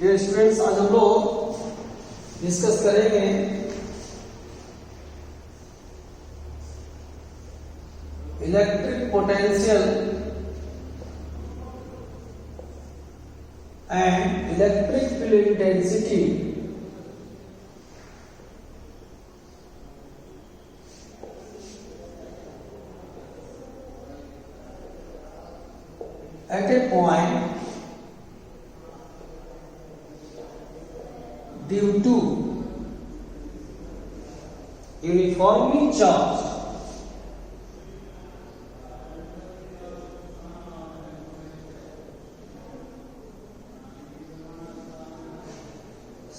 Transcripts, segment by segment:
Dear students, आज हम लोग डिस्कस करेंगे electric potential and electric field intensity at a point due to uniformly charged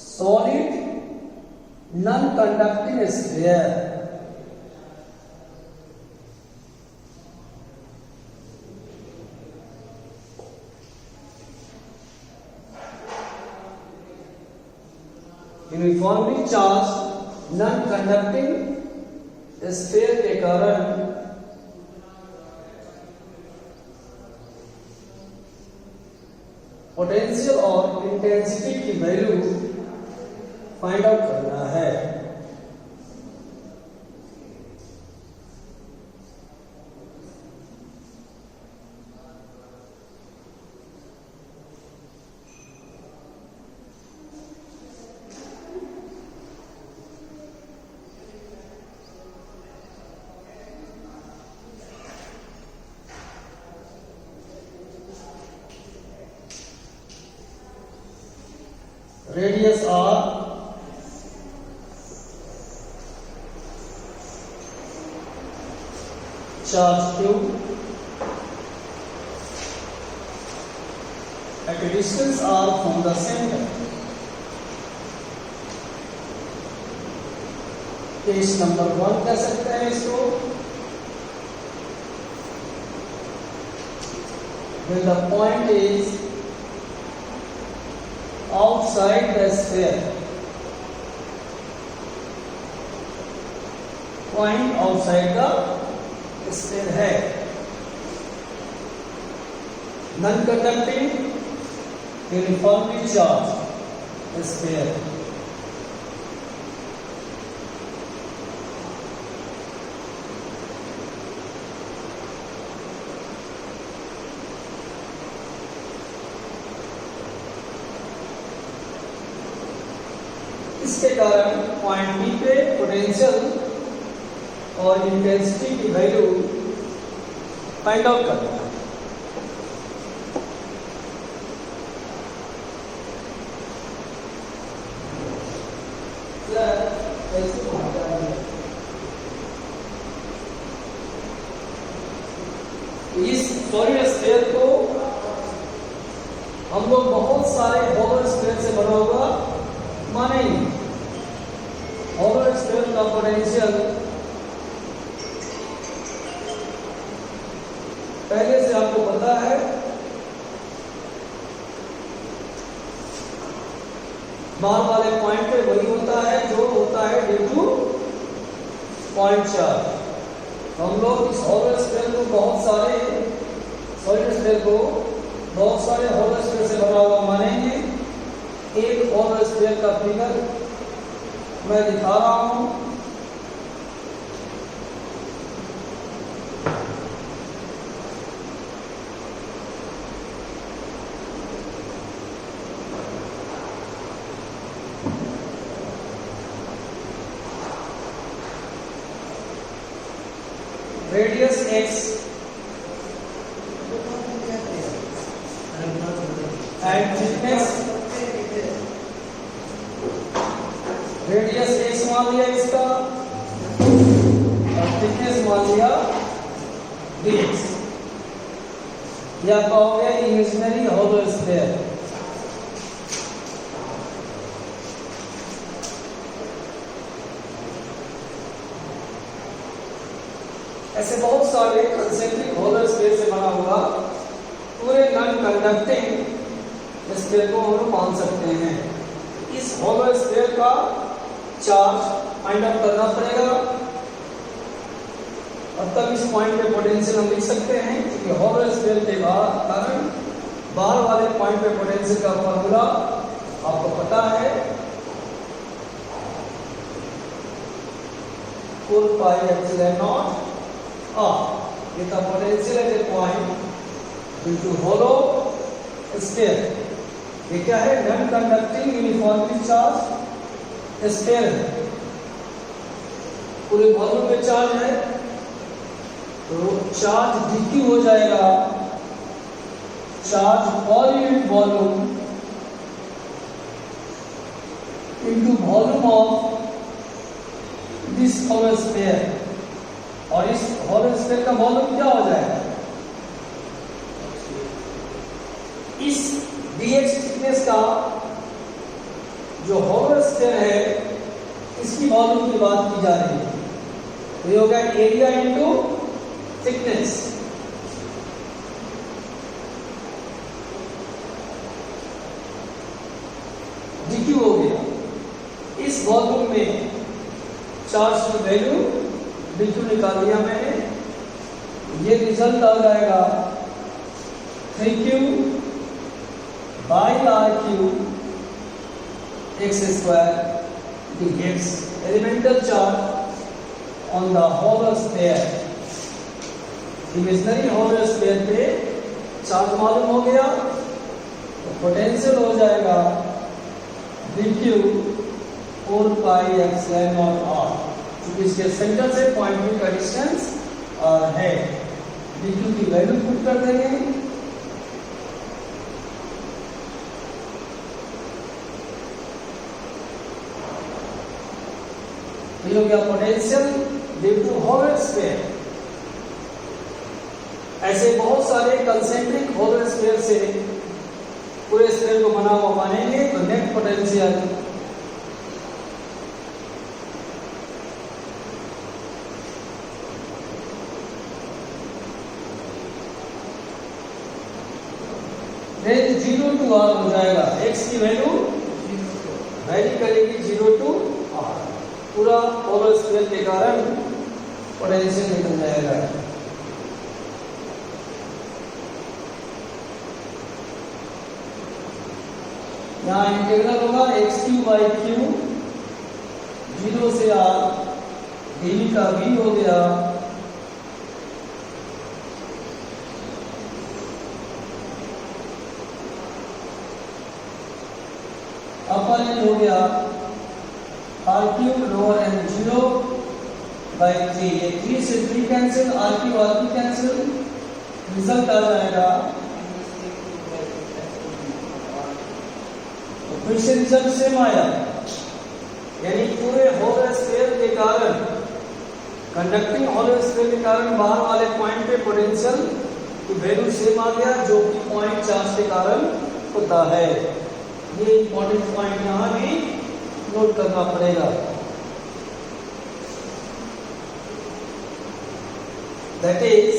solid non-conducting sphere uniformly charge non conducting sphere के कारण potential और intensity की value find out करना है। Radius R, charge Q at a distance R from the center. Case number 1 कह सकते हैं इसको। When the point is outside the sphere, point outside the sphere है। non conducting uniformly charged sphere, इसके कारण point B पे potential और intensity की वैल्यू फाइंड आउट करना है। इस सॉलिड स्फीयर को हम लोग बहुत सारे होलो स्फीयर से बना हुआ मानेंगे। होलो स्फीयर का पोटेंशियल पहले से आपको पता है, बाहर वाले पॉइंट पे वही होता है जो होता है ड्यू टू पॉइंट चार्ज। हम लोग इस होलो स्फीयर को बहुत सारे सॉलिड स्फीयर को बहुत सारे होलो स्फीयर से बना हुआ मानेंगे। एक होलो स्फीयर का फिगर मैं दिखा रहा हूं। Radius x and thickness, radius x मान लिया इसका और थिकनेस मान लिया dx। यह कहोगे इमेजिनरी होलो स्फीयर। ऐसे बहुत सारे कंसेंट्रिक होलो स्फीयर से बना हुआ पूरे नॉन कंडक्टिंग स्फीयर को हम लोग मान सकते हैं। इस होलो स्फीयर का चार्ज फाइंड आउट करना पड़ेगा और तब इस पॉइंट पे पोटेंशियल हम लिख सकते हैं, क्योंकि होलो स्फीयर के कारण बाहर वाले पॉइंट पे पोटेंशियल का फॉर्मूला आपको पता है 4 pi epsilon naught r is the potential at a point into hollow sphere. ये क्या है? Non conducting uniformly charge sphere है, पूरे वॉल्यूम में चार्ज है, तो चार्ज डिक्यू हो जाएगा, charge per unit volume into volume of this hollow sphere, और इस hollow sphere का वॉल्यूम क्या हो जाएगा? इस dx थिकनेस का जो hollow sphere है इसकी वॉल्यूम की बात की जा रही है, तो ये होगा एरिया इनटू थिकनेस। dq हो गया, इस वॉल्यूम में चार्ज की वैल्यू dq निकाल दिया मैंने, ये रिजल्ट आ जाएगा 3q by r³ x square dx, elemental charge on the hollow sphere. Imaginary hollow sphere पे चार्ज मालूम हो गया, तो पोटेंशियल हो जाएगा dq 4 pi epsilon naught r, क्योंकि इसके सेंटर से पॉइंट बी का डिस्टेंस है। dq की वैल्यू पुट कर देंगे, ये हो गया potential due to hollow sphere. ऐसे बहुत सारे कंसेंट्रिक होलो स्फीयर से पूरे स्फीयर को बना हुआ मानेंगे, तो net potential range 0 to r हो जाएगा। x की वैल्यू वैरी करेगी 0 टू r, पूरा होलो स्फीयर के कारण पोटेंशियल निकल जाएगा। यहाँ इंटीग्रल होगा x³ बाई q 0 से r, dv का v हो गया अपर एंड हो गया r³ लोअर एंड 0 बाई 3, ये 3 से 3 कैंसिल, r³ कैंसिल, रिजल्ट आ जाएगा, तो फिर से रिजल्ट सेम आया, यानी पूरे होलो स्फीयर के कारण, कंडक्टिंग होलो स्फीयर के कारण बाहर वाले पॉइंट पे पोटेंशियल की वैल्यू सेम आ गया, जो कि पॉइंट चार्ज के कारण होता है। ये इंपॉर्टेंट पॉइंट यहां भी नोट करना पड़ेगा। That is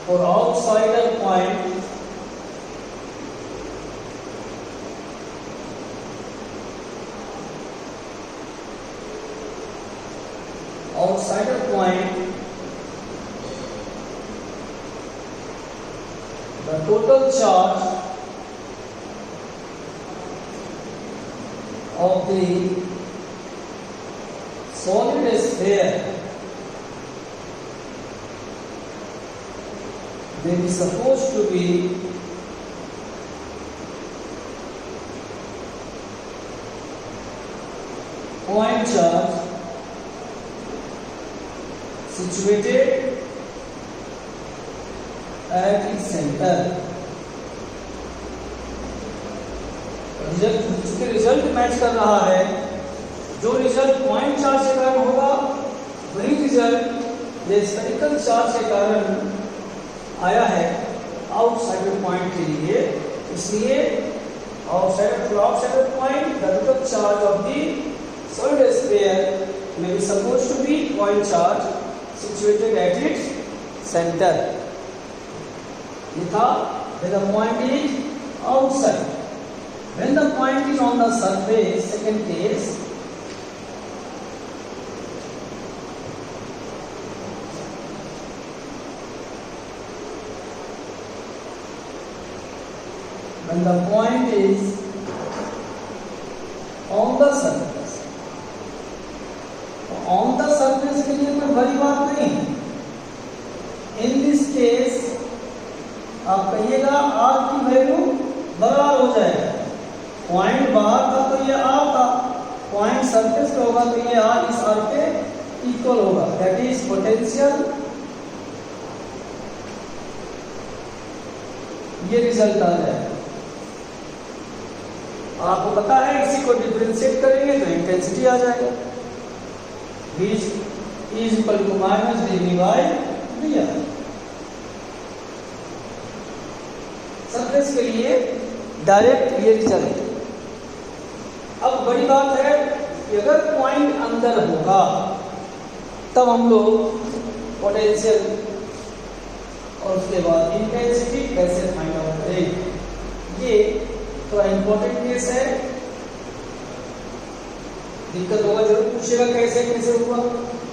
for outsider point the total charge of the solid sphere then is supposed to be point charge situated at its center। Result match कर रहा है, जो रिजल्ट पॉइंट चार्ज के कारण होगा वही रिजल्ट ये स्फेरिकल चार्ज के कारण आया है आउटसाइडर पॉइंट के लिए। इसलिए outsider point the total charge of the solid sphere may be supposed to be point charge situated at its center। Yatha when the point is outside, when the point is on the surface, second case, when the point is on the surface. On the surface के लिए कोई बड़ी बात नहीं है. In this case आप कहिएगा are की वैल्यू बराबर हो जाएगा. पॉइंट बाहर था तो ये आर था, पॉइंट सरफेस पे होगा तो ये आर इस आर पे इक्वल होगा. That is potential. ये रिजल्ट आ जाएगा. आपको पता है इसी को डिफरेंशिएट करेंगे तो इंटेंसिटी आ जाएगा. V is equal to minus dV by dr. Surface के लिए डायरेक्ट ये रिजल्ट. अब बड़ी बात है कि अगर पॉइंट अंदर होगा तब हम लोग पोटेंशियल और उसके बाद इंटेंसिटी कैसे फाइंड आउट करेंगे. ये थोड़ा इंपॉर्टेंट केस है. दिक्कत होगा, जरूर पूछेगा कैसे कैसे हुआ.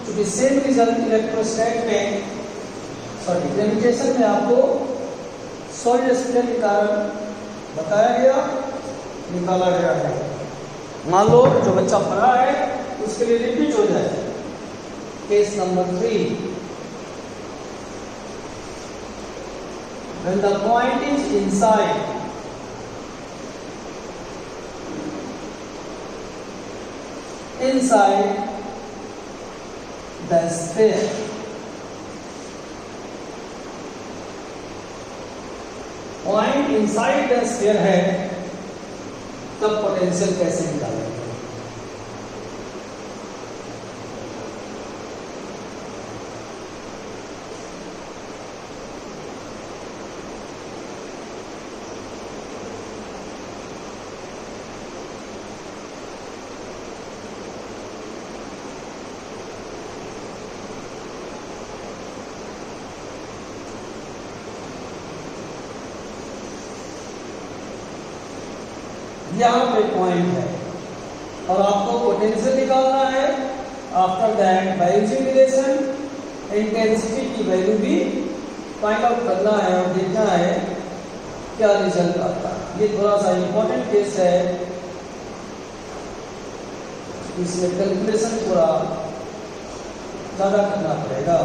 क्योंकि सेम रिजल्ट इलेक्ट्रोस्टैट में सॉरी ग्रेविटेशन में आपको सॉलिड स्फीयर के कारण बताया गया, निकाला गया है. मान लो जो बच्चा पढ़ा है उसके लिए रिपीट हो जाए. Case number 3, when the point is inside the sphere, point inside the sphere है तब पोटेंशियल कैसे निकालेंगे. यहाँ पे पॉइंट है और आपको पोटेंशियल निकालना है. After that by using relation intensity की वैल्यू भी फाइंड आउट करना है और देखना है क्या रिजल्ट आता है. ये थोड़ा सा इंपॉर्टेंट केस है. इसमें कैलकुलेशन थोड़ा ज़्यादा करना पड़ेगा.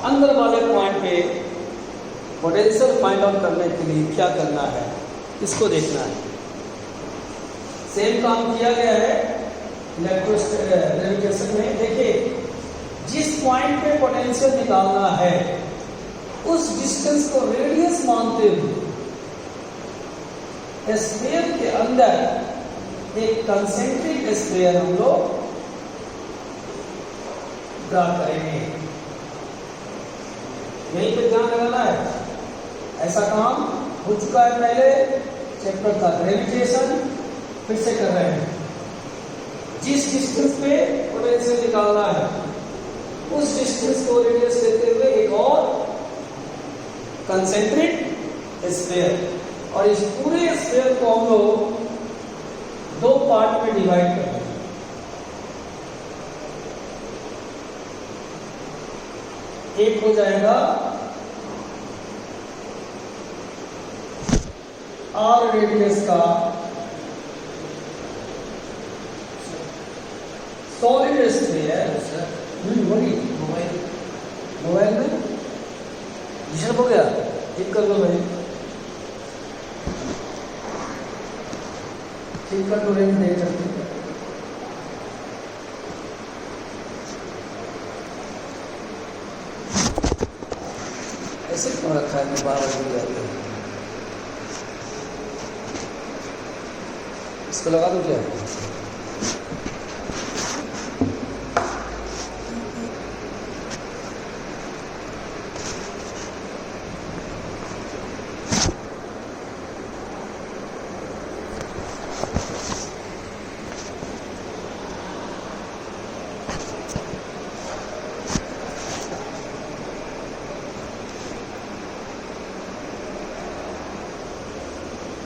अंदर वाले पॉइंट पे पोटेंशियल फाइंड आउट करने के लिए क्या करना है इसको देखना है. सेम काम किया गया है इलेक्ट्रोस्टैटिक्स में. देखिए जिस पॉइंट पे पोटेंशियल निकालना है उस डिस्टेंस को रेडियस मानते हुए स्फीयर के अंदर एक कंसेंट्रिक स्फीयर हम लोग ड्रा करेंगे. यहीं पे ध्यान लगाना है. ऐसा काम हो चुका है पहले चैप्टर था ग्रेविटेशन, फिर से कर रहे हैं. जिस डिस्टेंस पे पोटेंशियल निकालना है उस डिस्टेंस को रेडियस लेते हुए एक और कंसेंट्रिक स्फीयर, और इस पूरे स्फीयर को हम लोग दो पार्ट में डिवाइड कर दें. एक हो जाएगा आर रेडियस का सॉलिड स्फीयर. वही मोबाइल में डिस्टर्ब हो गया, ठीक कर लो भाई. ठीक कर लो, रेंज दे सकते. ऐसे क्यों रखा है कि 12 बज जाती है. इसको लगा दो क्या.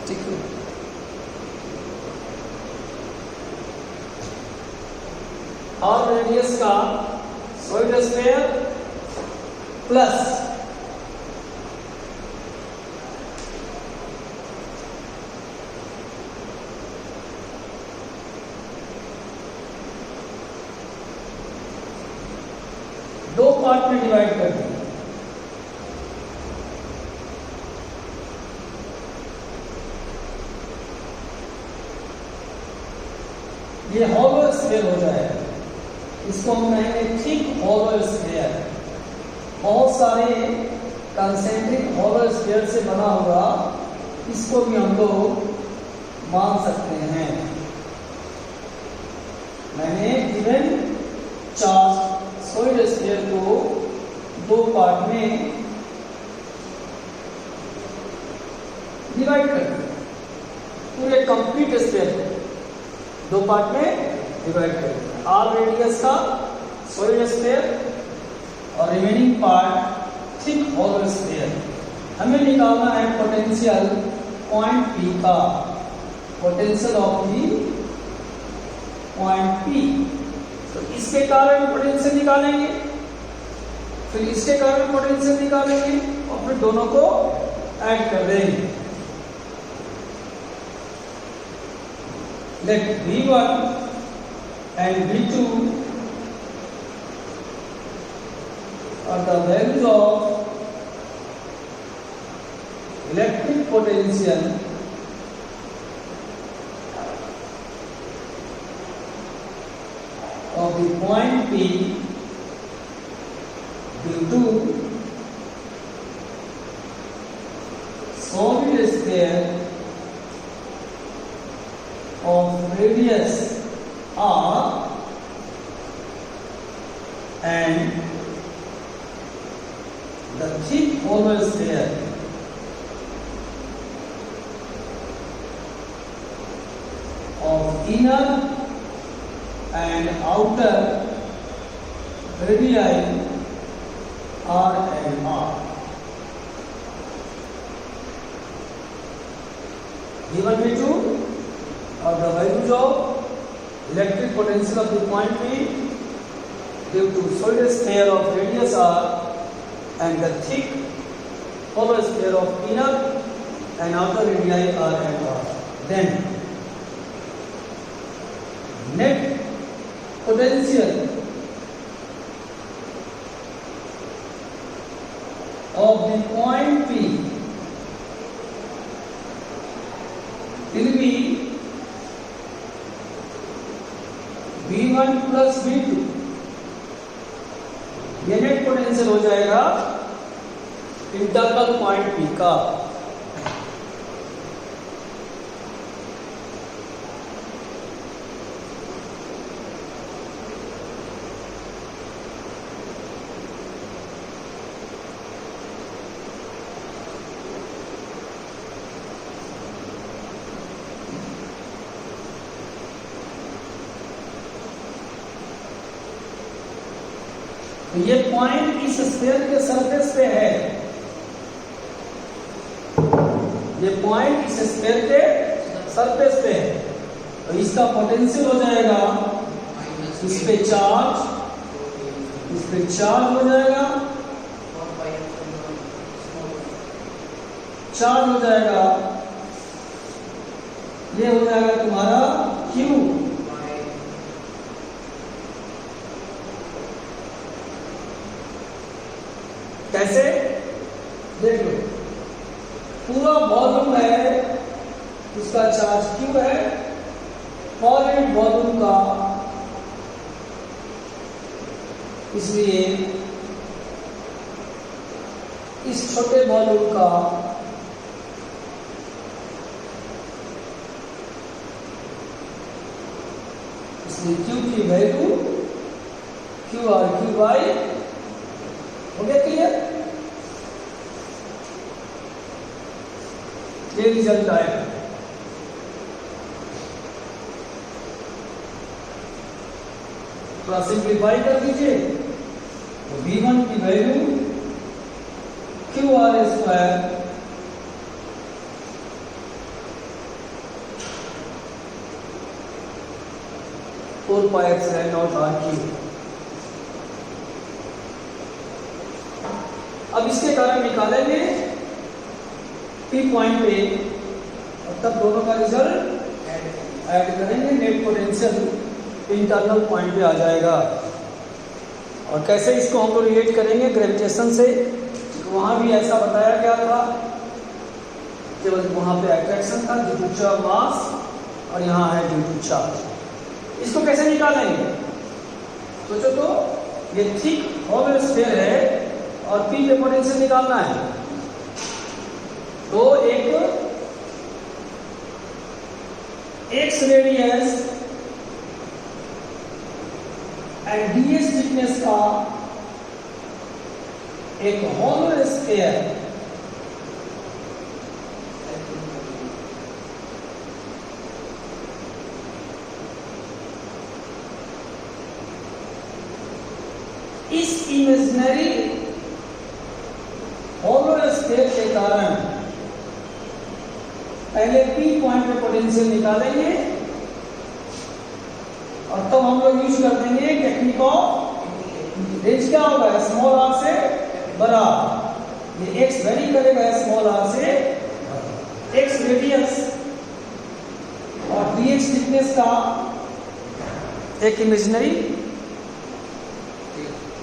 ठीक है. स्मॉल रेडियस का सॉलिड स्फीयर प्लस दो पार्ट में डिवाइड कर दिया। ये हॉलो स्फीयर हो जाएगा, इसको हम कहेंगे थिक हॉलो स्फीयर। बहुत सारे कंसेंट्रिक हॉलो स्फीयर से बना होगा, इसको भी हम लोग मान सकते हैं। मैंने गिवन चार्ज सॉलिड स्फीयर को दो पार्ट में डिवाइड कर दिया, पूरे कंप्लीट स्फीयर दो पार्ट में डिवाइड कर दिया। आर रेडियस का सॉलिड स्फीयर और remaining part thick hollow sphere. हमें निकालना है पोटेंशियल पॉइंट पी का, potential of the point P. तो इसके कारण पोटेंशियल निकालेंगे, फिर इसके कारण पोटेंशियल निकालेंगे और फिर दोनों को ऐड कर देंगे। Let V1 and V2 are the values of electric potential of the point P due to solid sphere of radius r and the thick hollow sphere of inner and outer radii r and r. Given V2 or the values of electric potential of the point P due to solid sphere of radius r and the thick hollow sphere of inner and outer radii r and r. Then net potential of the point P will be V1 plus V2। ये net potential हो जाएगा internal point P का। ये point इस sphere के surface पे है, ये पॉइंट इस स्फीयर के सरफेस पे है, तो इसका पोटेंशियल हो जाएगा इस पे चार्ज हो जाएगा, चार्ज हो जाएगा, ये हो जाएगा तुम्हारा Q। कैसे देख लो, पूरा वॉल्यूम है उसका चार्ज Q है, सॉलिड वॉल्यूम का, इसलिए इस छोटे वॉल्यूम का इसलिए Q की वैल्यू Q बाई, हो गया क्लियर? ये रिजल्ट आएगा। थोड़ा सिंप्लीफाई कर दीजिए तो V1 की value QR square four pi epsilon not R cube अब इसके कारण निकालेंगे पी पॉइंट पे और तब दोनों का रिजल्ट ऐड करेंगे, नेट पोटेंशियल इंटरनल पॉइंट पे आ जाएगा। और कैसे इसको हम लोग रिलेट करेंगे ग्रेविटेशन से, वहाँ भी ऐसा बताया गया था, केवल वहाँ पे अट्रैक्शन था ड्यू टू चार्ज मास, और यहाँ है ड्यू टू चार्ज। इसको कैसे निकालेंगे सोचो तो, ये थिक हॉलो स्फीयर है और पी पे पोटेंशियल निकालना है, तो एक x radius and DS thickness का एक हॉलो स्फीयर इस इमेजिनरी हॉलो स्फीयर के कारण पहले पी पॉइंट पे पोटेंशियल निकालेंगे और तब हम लोग यूज कर देंगे टेक्निक ऑफ रेंज। क्या होगा, स्मॉल आर से बड़ा, ये एक्स वेरी करेगा स्मॉल आर से, एक्स रेडियस और डीएक्स थिकनेस का एक इमेजिनरी।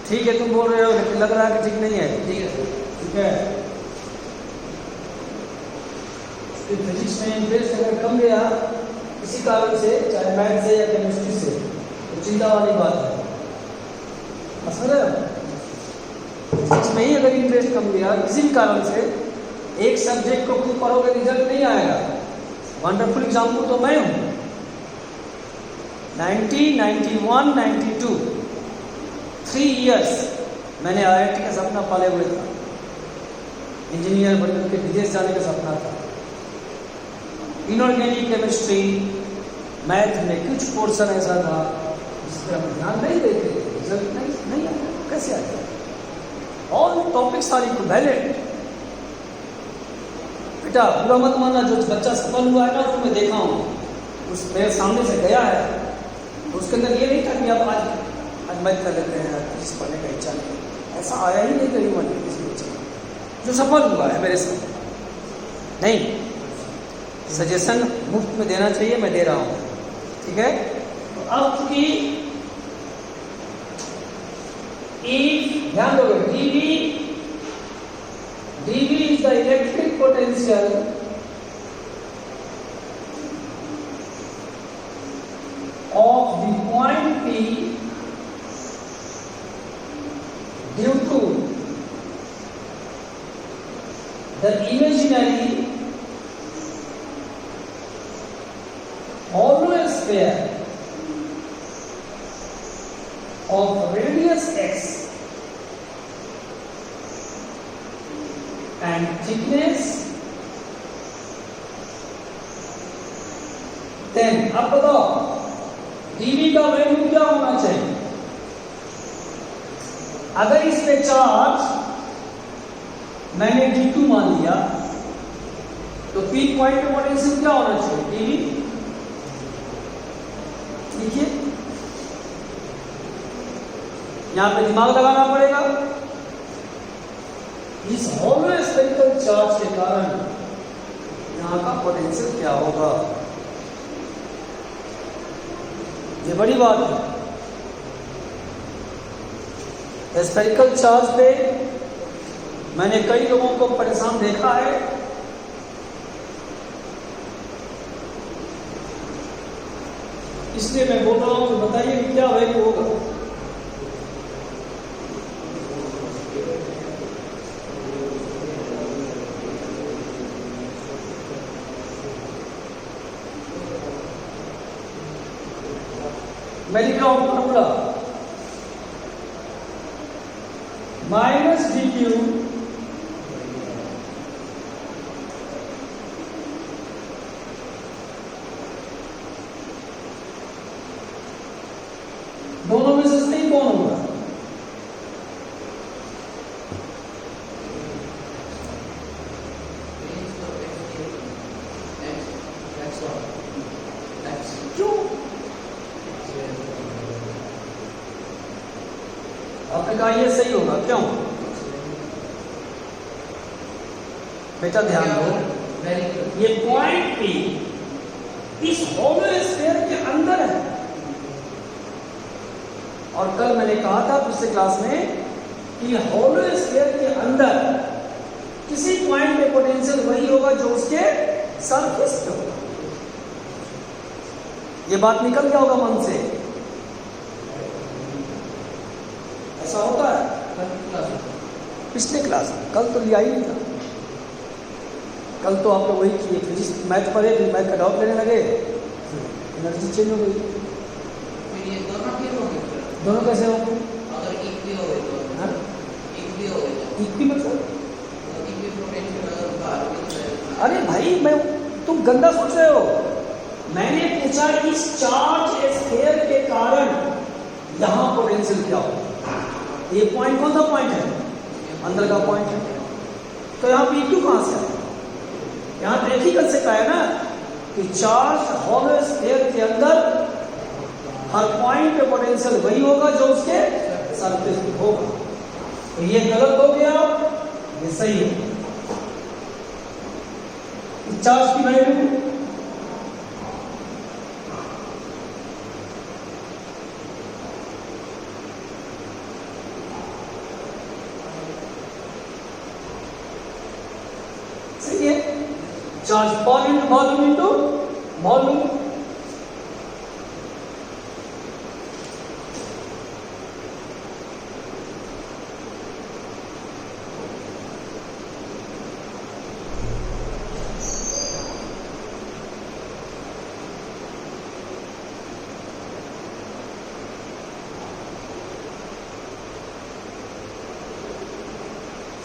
ठीक है तुम बोल रहे हो, लेकिन लग रहा है कि ठीक नहीं है। ठीक है, फिजिक्स में इंटरेस्ट अगर कम गया किसी कारण से, चाहे मैथ से या केमिस्ट्री से, तो चिंता वाली बात है। फिजिक्स में ही अगर इंटरेस्ट कम गया किसी भी कारण से, एक सब्जेक्ट को खूब पढ़ोगे रिजल्ट नहीं आएगा। वंडरफुल एग्जाम्पल तो मैं हूँ। 90, 91, 92 3 इयर्स मैंने IIT का सपना पाले हुए था, इंजीनियर बनकर के विदेश जाने का सपना था। इनऑर्गेनिक केमिस्ट्री, मैथ में कुछ पोर्शन ऐसा था जिस पर हम ध्यान नहीं देते, रिजल्ट नहीं आया। कैसे आता है? All topics are equivalent. बेटा बुरा मत मानना, जो बच्चा सफल हुआ है ना, उसको मैं देखा हूँ, उस मेरे सामने से गया है, उसके अंदर ये नहीं था कि अब आज मैथ कर लेते हैं, फिजिक्स पढ़ने का इच्छा नहीं, ऐसा आया ही नहीं कहीं मन किसी बच्चे को जो सफल हुआ है मेरे साथ। नहीं, सजेशन मुफ्त में देना चाहिए, मैं दे रहा हूँ। ठीक है, तो अब चूंकि ध्यान दोगे, dV is the electric potential of the point P due to the imaginary hollow sphere of radius x and thickness, then अब बताओ dV का वैल्यू क्या होना चाहिए? अगर इस पे चार्ज मैंने d2 मान लिया, तो P पॉइंट पे पोटेंशियल क्या होना चाहिए? dV। देखिए यहां पे दिमाग लगाना पड़ेगा। इस हॉलो स्फेरिकल चार्ज के कारण यहां का पोटेंशियल क्या होगा, ये बड़ी बात है। स्फेरिकल चार्ज पे मैंने कई लोगों को परेशान देखा है, इसलिए मैं बोल रहा हूं कि बताइए कि क्या वैल्यू होगा। मैं लिख रहा हूं फॉर्मूला, -dq दोनों में से सही कौन होगा? क्यों? आपने कहा ये सही होगा, क्यों? बेटा ध्यान दो, ये पॉइंट P इस होलो स्फीयर के अंदर है। और कल मैंने कहा था पिछले क्लास में कि होलो स्फीयर के अंदर किसी पॉइंट पे पोटेंशियल वही होगा जो उसके सरफेस पे होगा। ये बात निकल गया होगा मन से, ऐसा होता है। पिछले क्लास में, कल तो लिया ही नहीं था। कल तो आप लोग वही किए, फिजिक्स मैथ पढ़े, फिर मैथ का डाउट लेने लगे, एनर्जी चेंज हो गई। फिर ये दोनों क्यों हो गए? दोनों कैसे हो? अगर एक भी हो गए तो एक भी हो गए तो एक भी मतलब एक भी पोटेंशियल अगर बाहर भी अरे भाई मैं, तुम गंदा सोच रहे हो। मैंने पूछा इस चार्ज स्फीयर के कारण यहां पोटेंशियल क्या हो। ये पॉइंट कौन सा पॉइंट है? अंदर का पॉइंट है। तो यहां P2 कहां से आया? यहां तो एक ही कंसेप्ट आया ना कि चार्ज होलो स्फीयर के अंदर हर पॉइंट पे पोटेंशियल वही होगा जो उसके सरफेस पे होगा। तो ये गलत हो गया, ये सही है। चार्ज की वैल्यू सही है। Charge volume into volume.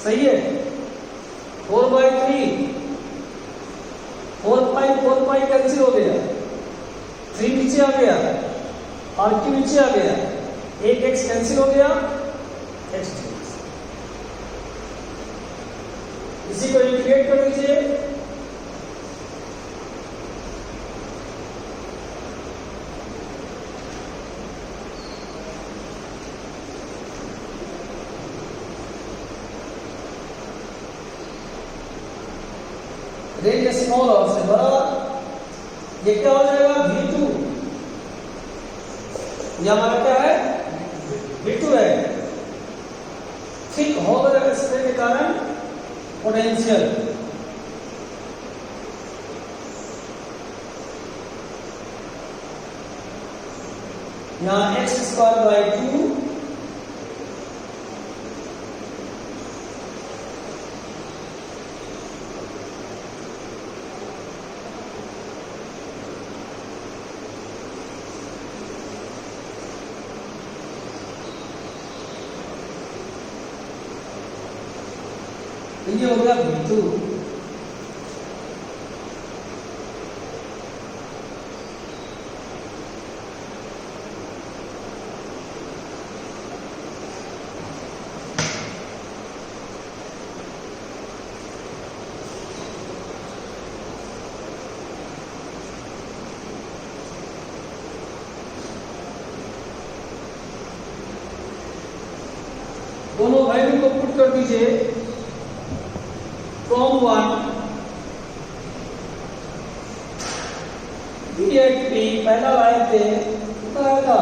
सही है। 4/3 4 पाई कैंसिल हो गया, 3 नीचे आ गया, R नीचे आ गया, एक x कैंसिल हो गया, x इसी को इंटीग्रेट कर लीजिए। रेंज स्मॉल और से बड़ा, ये क्या हो जाएगा? V2। ये हमारा क्या है? V2 है। थिक होलो स्फीयर के कारण पोटेंशियल यहां x²/2 ये हो गया V2। दोनों वैल्यू को पुट कर दीजिए। From 1 B at P पहला लाइन पे कितना आएगा?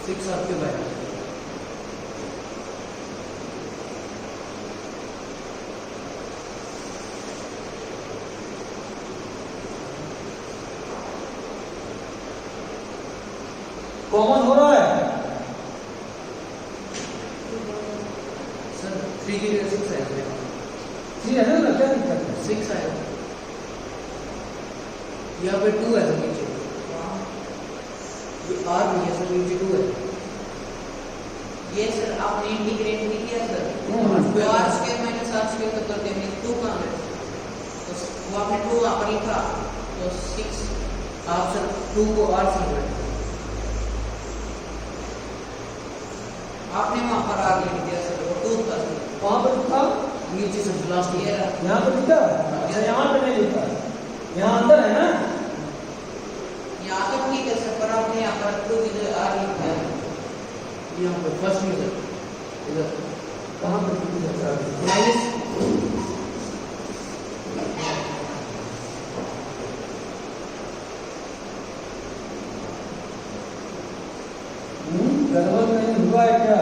सिक्स आपके बारे में कॉमन हो रहा है सर। 3 की जगह 6 आएगा। 3 है ना, क्या दिक्कत है? 6 आएगा। यहाँ पे 2 है सर नीचे, ये R नहीं है सर, नीचे 2 है। ये सर आपने इंटीग्रेट नहीं किया सर, तो R² - R² का कर देंगे 2 कहाँ है? तो वो आपने 2 वहाँ पर लिखा, तो 6 आप सर 2 को R से आपने वहाँ पर आगे लिख दिया सर, वो 2 था सर। वहाँ पर लिखा, नीचे से लास्ट ईयर यहाँ पर लिखा, अच्छा यहाँ पे नहीं लिखा, यहाँ अंदर है ना। यहाँ तो ठीक है सर, पर आपने यहाँ पर 2 इधर आर लिखा है, यहाँ पर फर्स्ट में सर, इधर कहाँ पर लिखा है? माइनस गड़बड़ नहीं हुआ है क्या?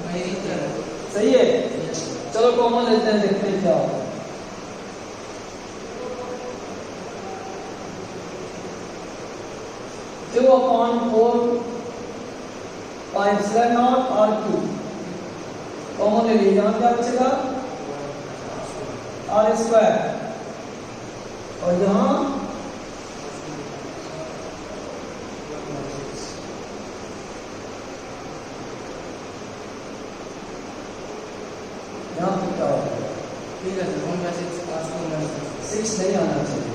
नहीं सर, सही है। Yes sir. चलो कॉमन लेते हैं, देखते हैं क्या होगा। Q upon 4 pi epsilon naught RQ common ले लीजिए, यहाँ क्या बचेगा? R स्क्वायर, और यहाँ पे क्या होगा? ठीक है सर, 1/6 R स्क्वायर 6 नहीं आना चाहिए।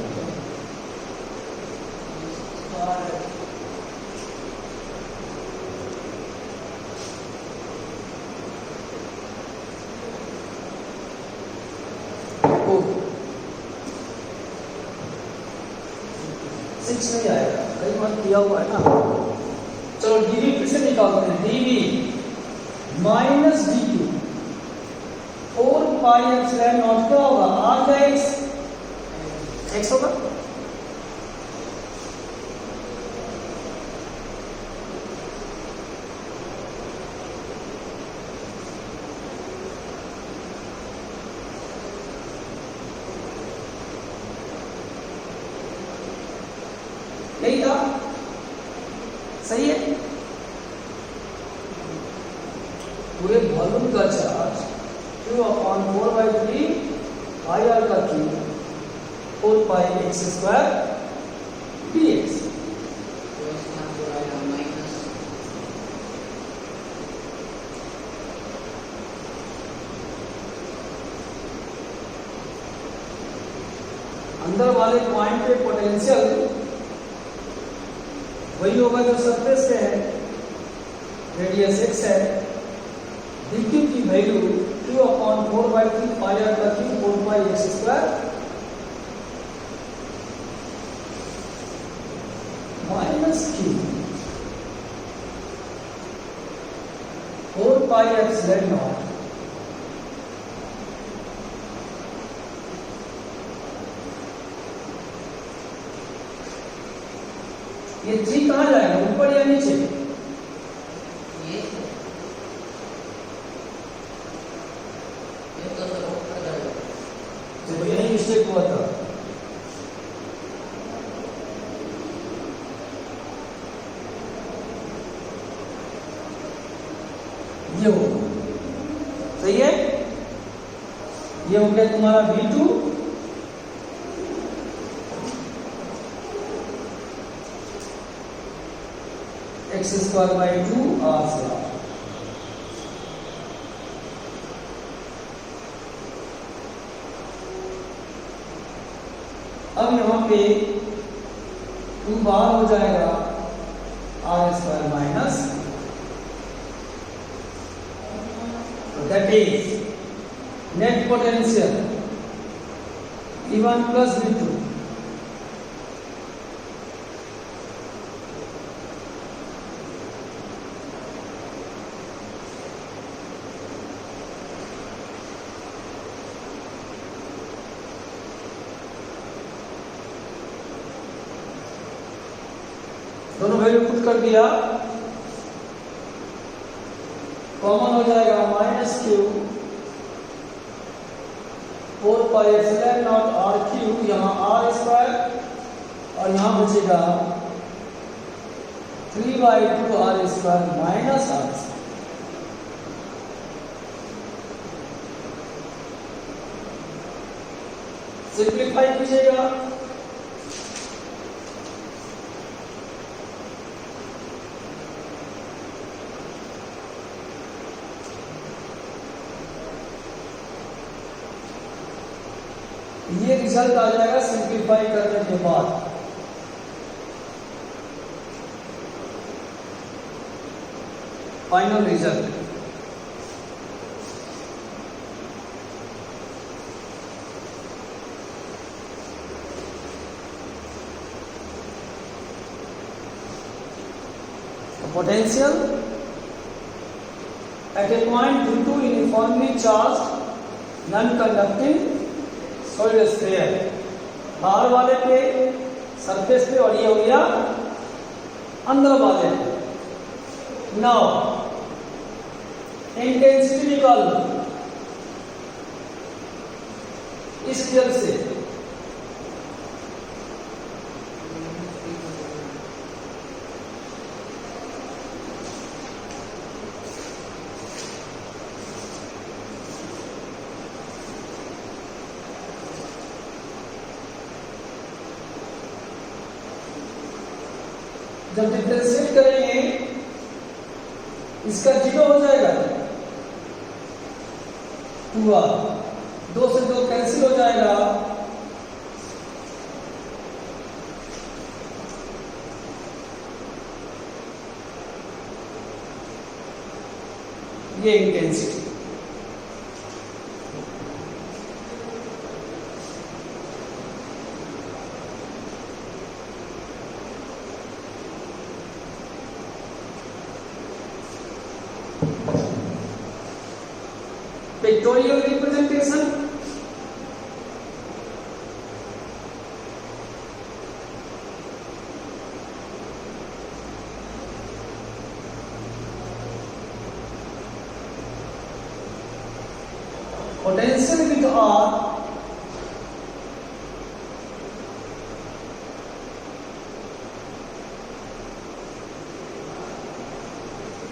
सिक्स नहीं आएगा, कई बार किया हुआ है ना। चलो डीवी फिर से निकालते हैं, DV minus D Q 4 pi epsilon naught क्या होगा? आर का एक्स होगा। यही था, सही है। पूरे वॉल्यूम का charge Q upon 4/3 I R का Q 4 pi x square dx। तो इसका आंसर आएगा माइनस अंदर वाले पॉइंट पे पोटेंशियल वही होगा जो सरफेस पे है, रेडियस x है, dq की value Q upon 4/3 pi R का Q 4 pi x square minus Q 4 pi epsilon naught ये 3 कहाँ जाएगा, ऊपर या नीचे? ये तो सर ऊपर जाएगा। तो यही मिस्टेक हुआ था। ये हो, सही है। ये हो गया तुम्हारा V2 x square by 2 R square. अब यहाँ पे 2 बार हो जाएगा R square minus, that is net potential V1 plus V2 दोनों वैल्यू पुट कर दिया, कॉमन हो जाएगा minus Q 4 pi epsilon naught R Q, यहाँ आर स्क्वायर, और यहाँ बचेगा 3/2 R square minus R square. Simplify कीजिएगा, ये रिजल्ट आ जाएगा सिंप्लीफाई करने के बाद। Final result potential at A point due to uniformly charge non conducting solid sphere, बाहर वाले पे सरफेस पे और ये हो गया अंदर वाले पे। नाउ इंटेंसिटी निकाल इस जल से, जब डिफरेंशिएट करेंगे इसका 0 हो जाएगा, 2r, 2 से 2 कैंसिल हो जाएगा, ये intensity. Pictorial representation, potential with R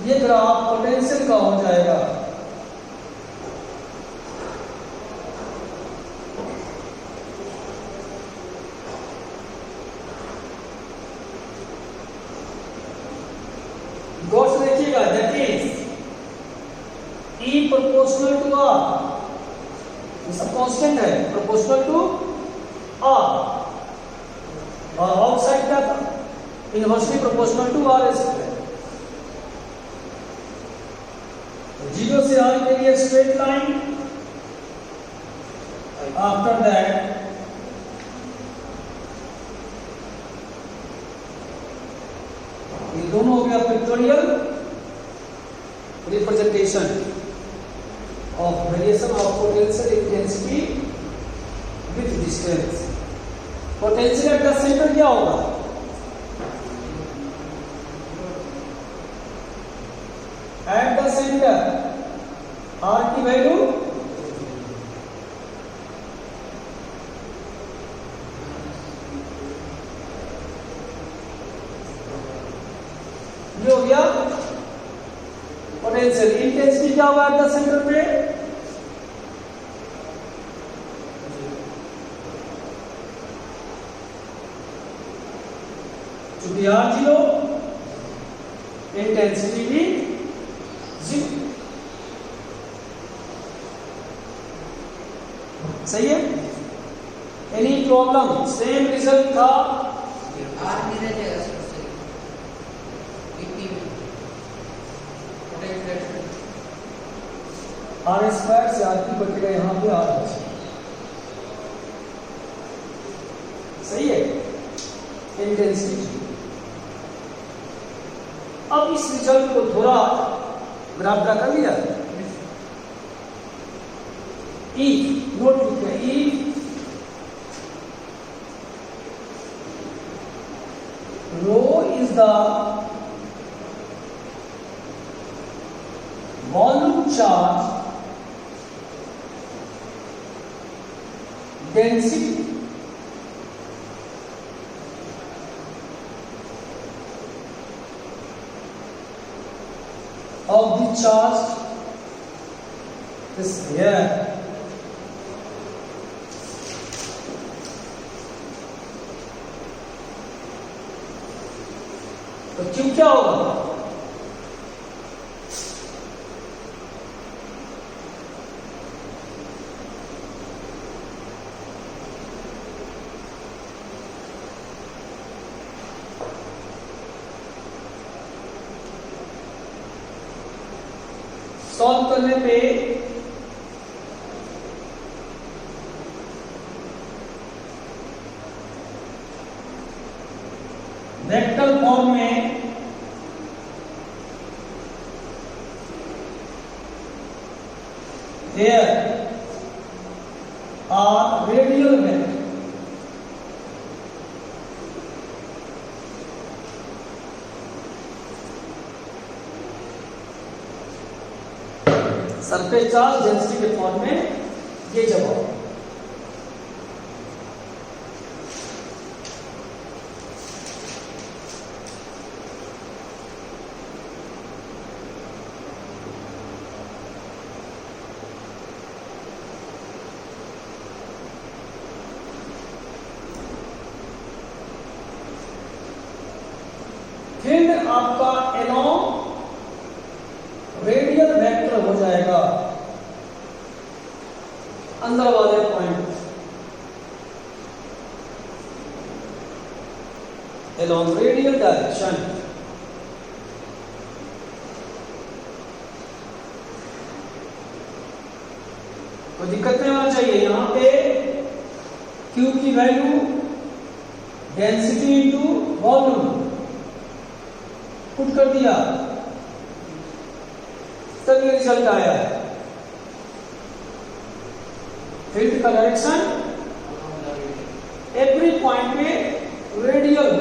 ये ग्राफ पोटेंशियल का हो जाएगा। गौर से देखिएगा, that is E proportional to R, ये सब कांस्टेंट है, प्रोपोर्शनल टू R, और आउटसाइड क्या था, inversely proportional to R square. 0 से R के लिए स्ट्रेट लाइन, आफ्टर दैट ये दोनों हो गया pictorial representation of variation of potential intensity with distance. Potential at the centre क्या होगा, एट द सेंटर R की वैल्यू ये हो गया पोटेंशियल। इंटेंसिटी क्या होगा एट द सेंटर पे, चूंकि R 0, इंटेंसिटी भी 0। सही है? Any problem? सेम रिजल्ट था। R नहीं रह जाएगा सर, सही PP में पोटेंशियल R स्क्वायर से R की बचेगा, यहाँ पे R बचेगा। सही है? इंटेंसिटी। अब इस रिजल्ट को थोड़ा ग्राफ ड्रा कर लिया। E नोट लिखते हैं, E rho is the volume charge density of the charged sphere. तो Q क्या होगा, सॉल्व करने पे वेक्टर फॉर्म में sphere are radial vector. Surface charge density के फॉर्म में ये जवाब। फील्ड आपका एलॉन्ग रेडियल वेक्टर हो जाएगा अंदर वाले पॉइंट एलॉन्ग रेडियल डायरेक्शन। कोई दिक्कत नहीं होना चाहिए। यहां पे Q की value density into volume put कर दिया, तब ये रिजल्ट आया। फील्ड का डायरेक्शन एवरी पॉइंट में रेडियल।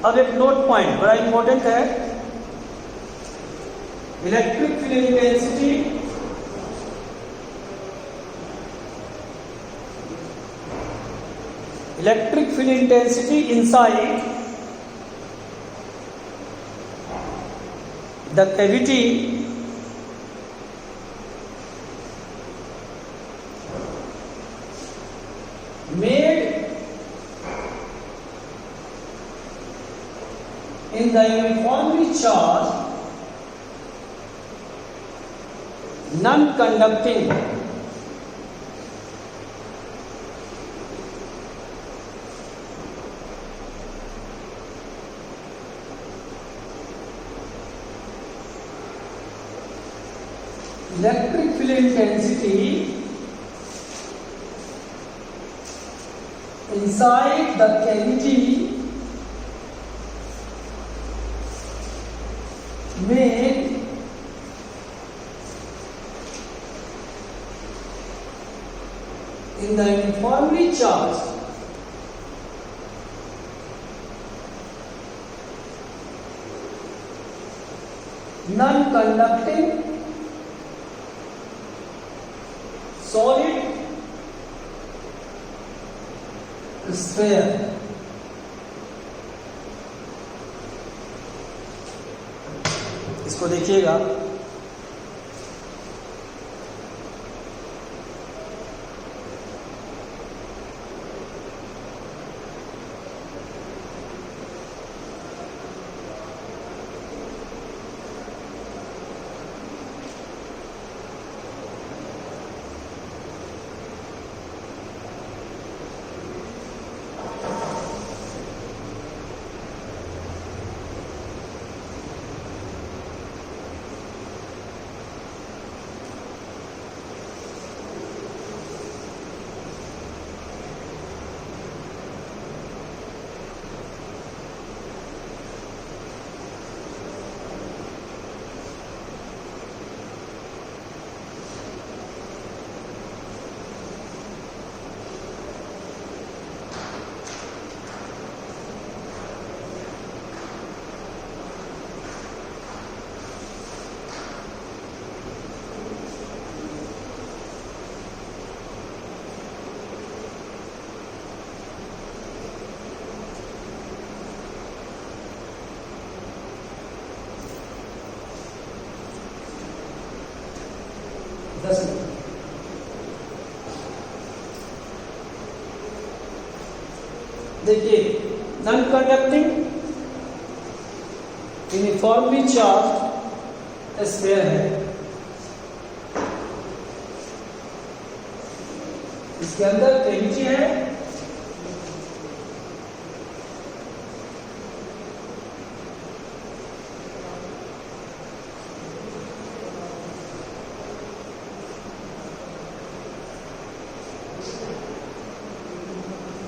अब एक नोट पॉइंट बड़ा इंपॉर्टेंट है, electric field intensity inside the cavity made in the uniformly charged non-conducting electric field intensity inside the cavity made in the uniformly charged non-conducting solid sphere। इसको देखिएगा, देखिए non conducting uniformly charge sphere है, इसके अंदर cavity है,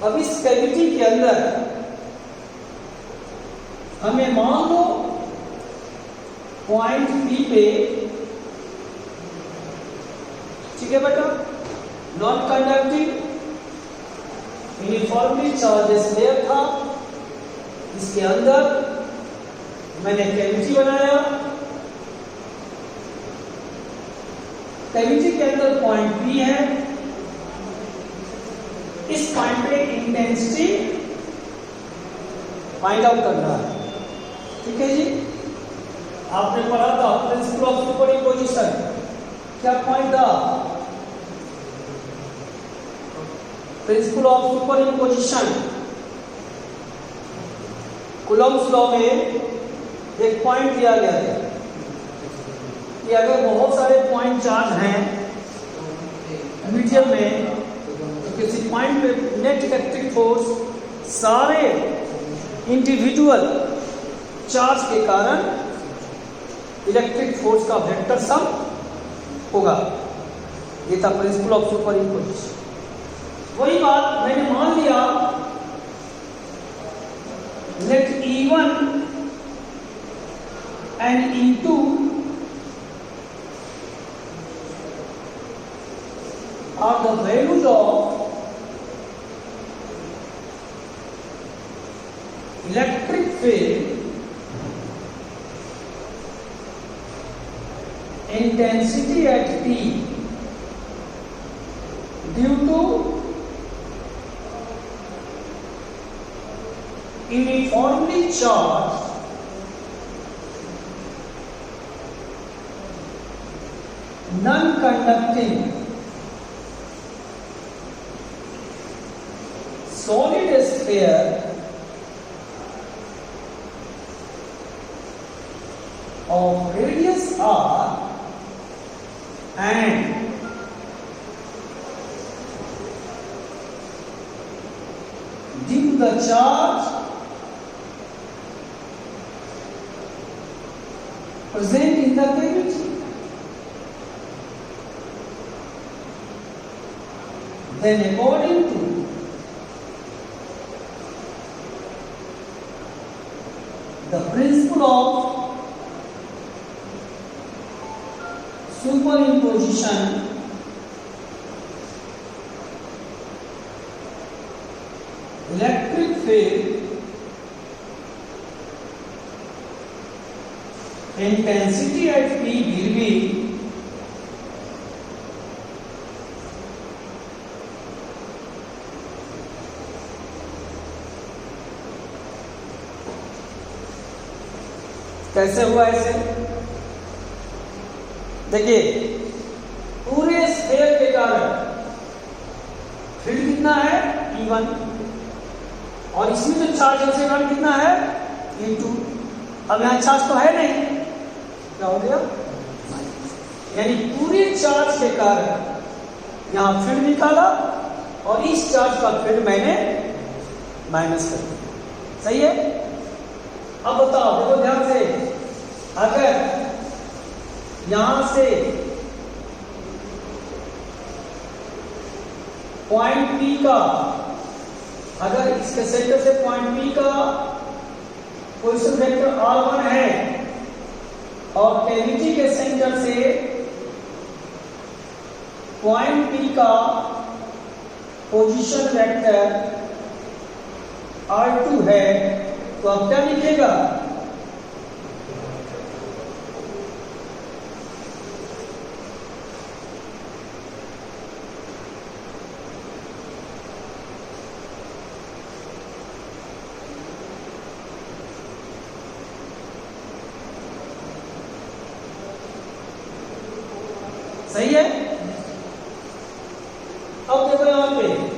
अब इस cavity के अंदर हमें मान लो पॉइंट P पे ठीक है बेटा। Non conducting uniformly charges layer था, इसके अंदर मैंने कैविटी बनाया, कैविटी के अंदर पॉइंट P है, इस पॉइंट पे इंटेंसिटी फाइंड आउट करना है, ठीक है जी। आपने पढ़ा था प्रिंसिपल ऑफ सुपरइम्पोजिशन, क्या पॉइंट था? Principle of superimposition Coulomb's law में एक पॉइंट दिया गया है कि अगर बहुत सारे पॉइंट चार्ज हैं मीडियम में, तो किसी पॉइंट पे नेट इलेक्ट्रिक फोर्स सारे इंडिविजुअल चार्ज के कारण इलेक्ट्रिक फोर्स का वेक्टर सम होगा। ये था प्रिंसिपल ऑफ सुपरइम्पोजिशन। वही बात मैंने मान लिया late E1 and E2 are the values of electric field intensity at P due to uniformly charged non-conducting solid sphere of radius r and due to the charge present in the cavity, then according to the principle of superimposition, electric field intensity at P will be कैसे हुआ ऐसे? देखिए पूरे sphere के कारण field कितना है E1 और इसमें जो चार्ज है उसके कारण कितना है E2। अब यहां चार्ज तो है नहीं, क्या हो गया? यानी पूरे चार्ज के कारण यहां फील्ड निकाला और इस चार्ज का फील्ड मैंने माइनस कर दिया। सही है? अब बताओ, देखो ध्यान से, अगर यहां से पॉइंट P का, अगर इसके सेंटर से पॉइंट P का पोजीशन वेक्टर R1 है और कैविटी के सेंटर से पॉइंट P का पोजीशन वेक्टर R2 है, तो अब क्या लिखेगा? सही है? अब देखो यहां पे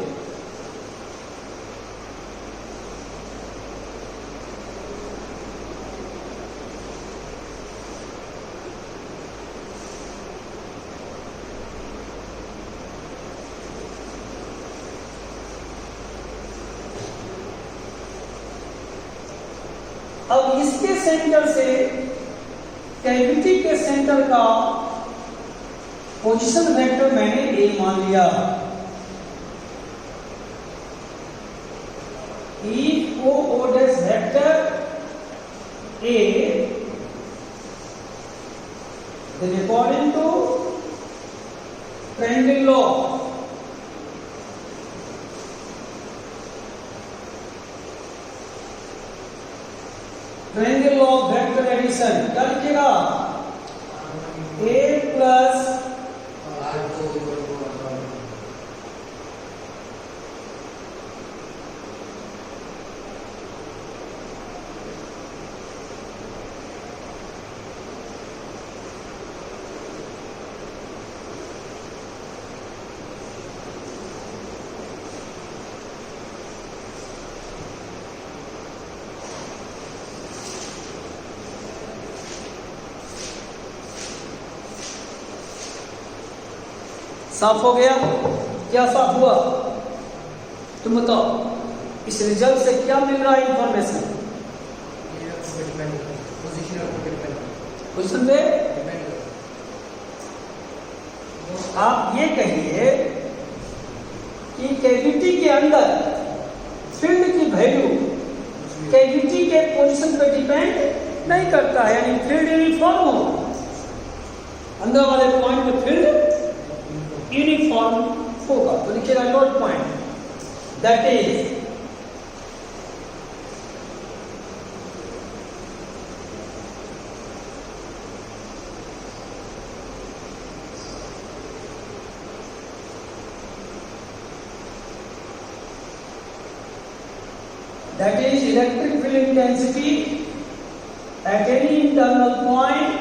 अब इसके सेंटर से कैविटी के सेंटर का पोजीशन वेक्टर मैंने ए मान लिया। If O dash vector A, then according to triangle law, triangle law of vector addition क्या लिखेगा? a प्लस साफ हो गया? क्या साफ हुआ? तुम बताओ, इस रिजल्ट से क्या मिल रहा है इंफॉर्मेशन? क्वेश्चन में आप ये कहिए कि कैविटी के अंदर फील्ड की वैल्यू कैविटी के पोजीशन पर डिपेंड नहीं करता है, यानी फील्ड यूनिफॉर्म हो, अंदर वाले पॉइंट में फील्ड यूनिफॉर्म होगा। तो लिखिएगा note point, that is electric field intensity at any internal point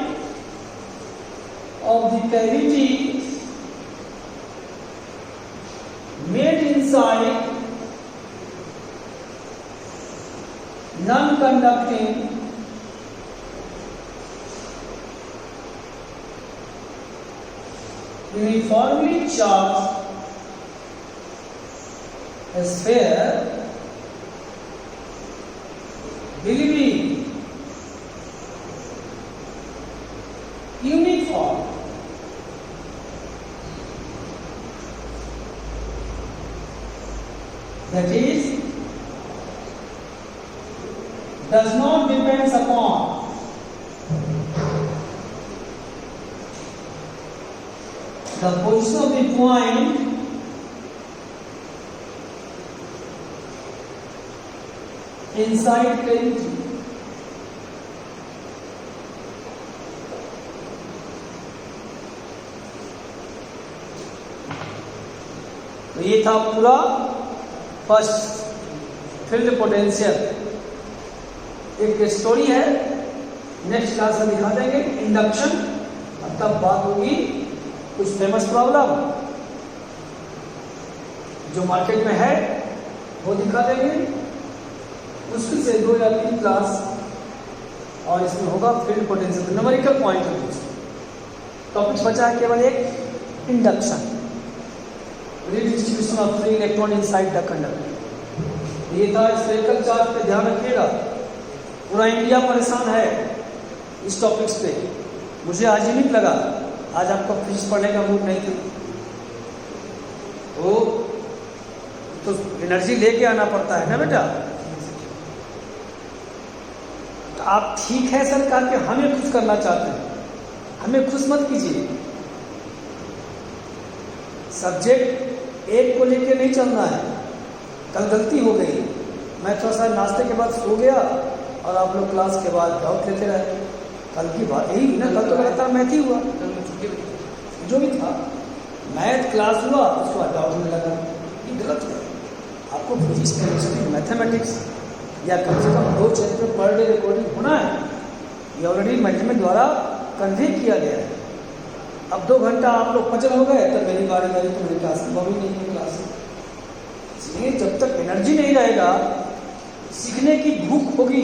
of the cavity made inside non-conducting uniformly charged sphere believing uniform that is does not depends upon the position of the point inside cavity. तो ये था पूरा first field potential. एक story है, next class में दिखा देंगे induction. अब तब बात होगी कुछ फेमस प्रॉब्लम जो मार्केट में है वो दिखा देंगे, मुश्किल से 2 या 3 क्लास, और इसमें होगा field potential numerical point of view. Topics बचा है केवल एक induction, redistribution of free electron inside the conductor. ये था स्फेरिकल चार्ज पे ध्यान रखिएगा। पूरा इंडिया परेशान है इस टॉपिक्स पे। मुझे आज ही नहीं लगा, आज आपको फिजिक्स पढ़ने का मूड नहीं था, तो एनर्जी लेके आना पड़ता है ना बेटा। तो आप ठीक है सरकार के हमें खुश करना चाहते हैं, हमें खुश मत कीजिए। सब्जेक्ट एक को लेके नहीं चलना है। कल गलती हो गई, मैं थोड़ा सा नाश्ते के बाद सो गया और आप लोग क्लास के बाद डाउट लेते रहे। कल की बात यही ना, कल तो लगातार मैथ ही हुआ, जो भी था मैथ क्लास हुआ, उसके बाद डाउट होने लगा। ये गलत है। आपको फिजिक्स, केमिस्ट्री, मैथमेटिक्स या कम से कम 2 चैप्टर पर डे रिकॉर्डिंग होना है। ये ऑलरेडी मैनेजमेंट द्वारा कन्वे किया गया है। अब 2 घंटा आप लोग पजल हो गए, तब मेरी बारी आई तो मेरी क्लास संभव ही नहीं है क्लास। इसलिए जब तक एनर्जी नहीं रहेगा, सीखने की भूख होगी,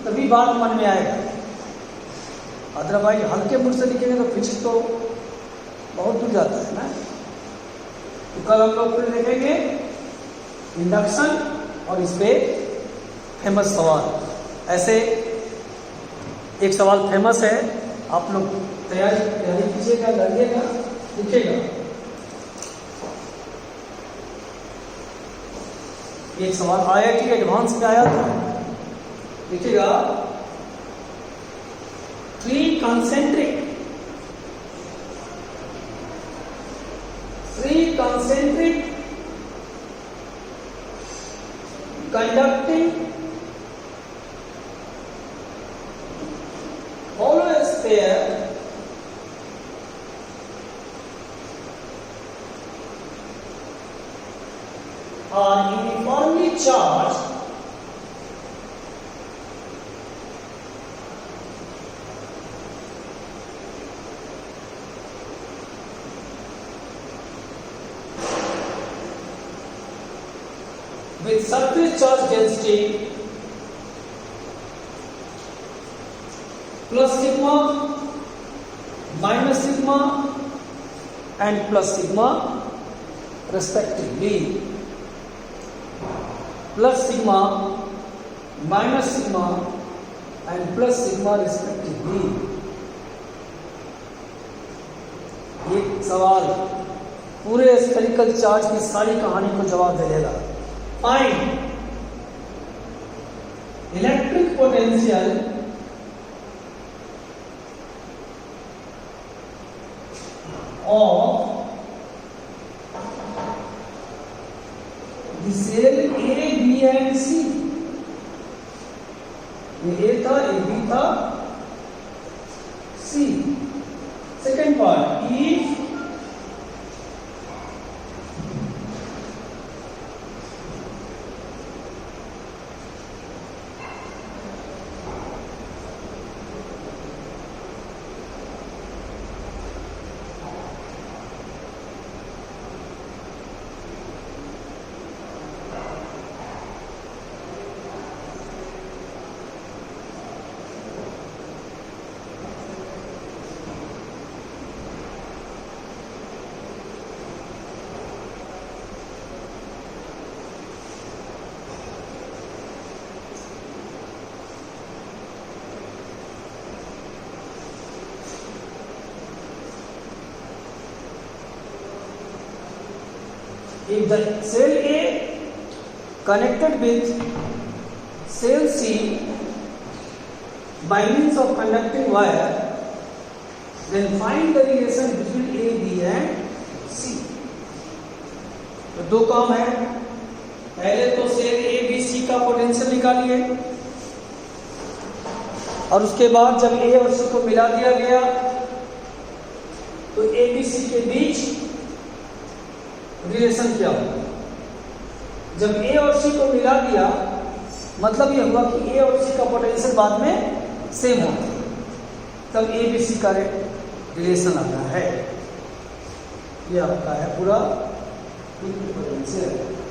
तभी बात मन में आएगा। अदरवाइज हल्के मूड से लिखेंगे तो फिजिक्स तो बहुत दूर जाता है ना। तो कल हम लोग फिर देखेंगे इंडक्शन और इस पे फेमस सवाल। ऐसे एक सवाल फेमस है, आप लोग तैयारी कीजिएगा, लड़िएगा, लिखिएगा। एक सवाल IIT एडवांस में आया था, लिखिएगा 3 concentric three concentric conducting hollow sphere are uniformly charged with surface charge density plus sigma, minus sigma and plus sigma respectively. Plus sigma, minus sigma and plus sigma respectively. एक सवाल पूरे spherical charge की सारी कहानी को जवाब दे देगा. Find electric potential of the cell A, B and C. ये A था, ये B था, C. Second part, if if the cell A connected with cell C by means of conducting wire, then find the relation between A, B and C. तो दो काम है. पहले तो सेल A, B, C का potential निकालिए और उसके बाद जब A और C को मिला दिया गया तो A, B, C के बीच रिलेशन क्या होगा. जब A और C को मिला दिया मतलब यह हुआ कि A और C का पोटेंशियल बाद में सेम होगा, तब A, B, C का रिलेशन आता है. यह आता है पूरा पोटेंशियल.